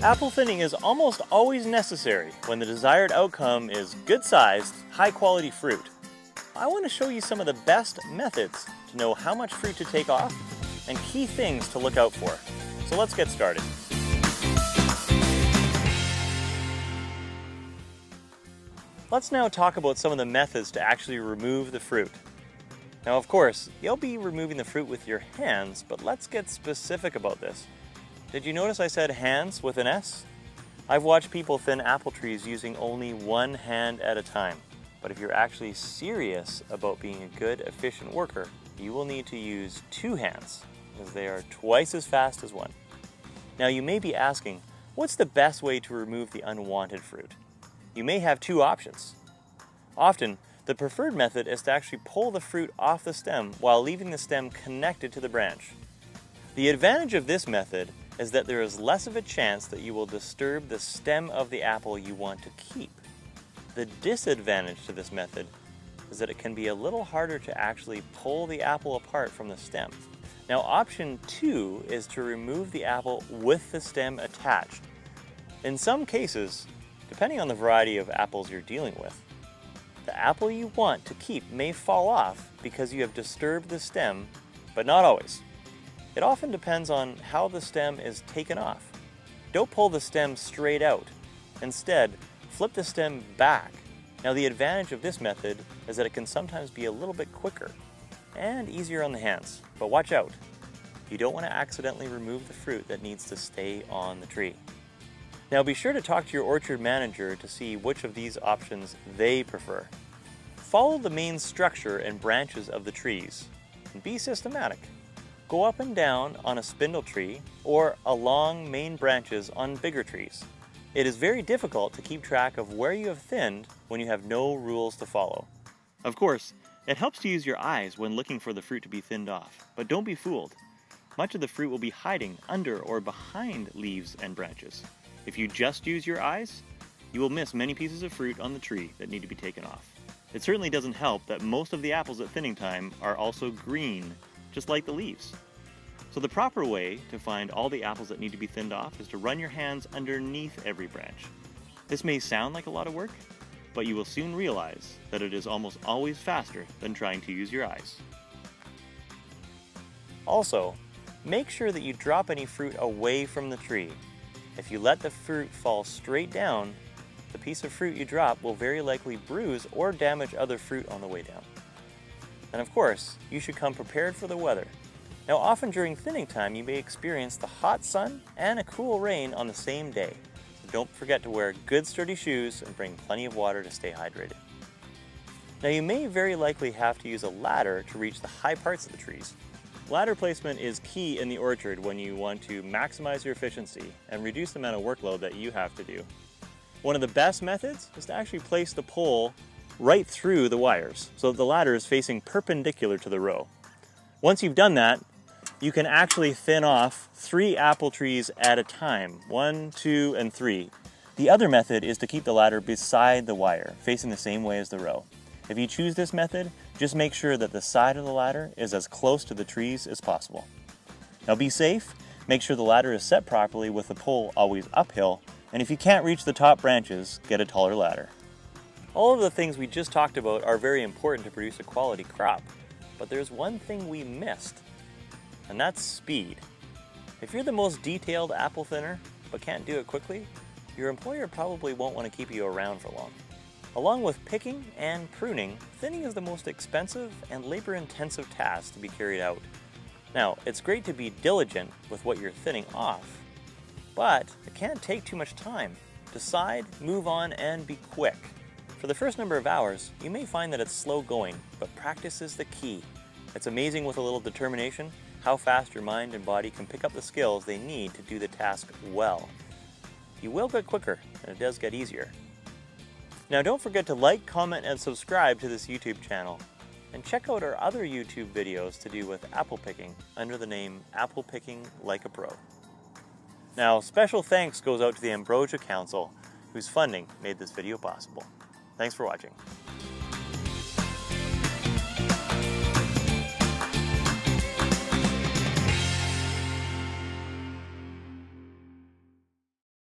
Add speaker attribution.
Speaker 1: Apple thinning is almost always necessary when the desired outcome is good-sized, high-quality fruit. I want to show you some of the best methods to know how much fruit to take off and key things to look out for. So let's get started. Let's now talk about some of the methods to actually remove the fruit. Now, of course, you'll be removing the fruit with your hands, but let's get specific about this. Did you notice I said hands with an S? I've watched people thin apple trees using only one hand at a time. But if you're actually serious about being a good, efficient worker, you will need to use two hands, as they are twice as fast as one. Now, you may be asking, what's the best way to remove the unwanted fruit? You may have two options. Often, the preferred method is to actually pull the fruit off the stem while leaving the stem connected to the branch. The advantage of this method is that there is less of a chance that you will disturb the stem of the apple you want to keep. The disadvantage to this method is that it can be a little harder to actually pull the apple apart from the stem. Now, option 2 is to remove the apple with the stem attached. In some cases, depending on the variety of apples you're dealing with, the apple you want to keep may fall off because you have disturbed the stem, but not always. It often depends on how the stem is taken off. Don't pull the stem straight out. Instead, flip the stem back. Now, the advantage of this method is that it can sometimes be a little bit quicker and easier on the hands, but watch out. You don't want to accidentally remove the fruit that needs to stay on the tree. Now, be sure to talk to your orchard manager to see which of these options they prefer. Follow the main structure and branches of the trees and be systematic. Go up and down on a spindle tree or along main branches on bigger trees. It is very difficult to keep track of where you have thinned when you have no rules to follow. Of course, it helps to use your eyes when looking for the fruit to be thinned off, but don't be fooled. Much of the fruit will be hiding under or behind leaves and branches. If you just use your eyes, you will miss many pieces of fruit on the tree that need to be taken off. It certainly doesn't help that most of the apples at thinning time are also green, just like the leaves. So the proper way to find all the apples that need to be thinned off is to run your hands underneath every branch. This may sound like a lot of work, but you will soon realize that it is almost always faster than trying to use your eyes. Also, make sure that you drop any fruit away from the tree. If you let the fruit fall straight down, the piece of fruit you drop will very likely bruise or damage other fruit on the way down. And of course, you should come prepared for the weather. Now, often during thinning time, you may experience the hot sun and a cool rain on the same day. So don't forget to wear good sturdy shoes and bring plenty of water to stay hydrated. Now, you may very likely have to use a ladder to reach the high parts of the trees. Ladder placement is key in the orchard when you want to maximize your efficiency and reduce the amount of workload that you have to do. One of the best methods is to actually place the pole right through the wires so that the ladder is facing perpendicular to the row. Once you've done that, you can actually thin off 3 apple trees at a time, 1, 2, and 3. The other method is to keep the ladder beside the wire, facing the same way as the row. If you choose this method, just make sure that the side of the ladder is as close to the trees as possible. Now, be safe, make sure the ladder is set properly with the pole always uphill, and if you can't reach the top branches, get a taller ladder. All of the things we just talked about are very important to produce a quality crop, but there's one thing we missed, and that's speed. If you're the most detailed apple thinner, but can't do it quickly, your employer probably won't want to keep you around for long. Along with picking and pruning, thinning is the most expensive and labor-intensive task to be carried out. Now, it's great to be diligent with what you're thinning off, but it can't take too much time. Decide, move on, and be quick. For the first number of hours, you may find that it's slow going, but practice is the key. It's amazing with a little determination how fast your mind and body can pick up the skills they need to do the task well. You will get quicker, and it does get easier. Now, don't forget to like, comment, and subscribe to this YouTube channel. And check out our other YouTube videos to do with apple picking under the name Apple Picking Like a Pro. Now, special thanks goes out to the Ambrosia Council, whose funding made this video possible. Thanks for watching.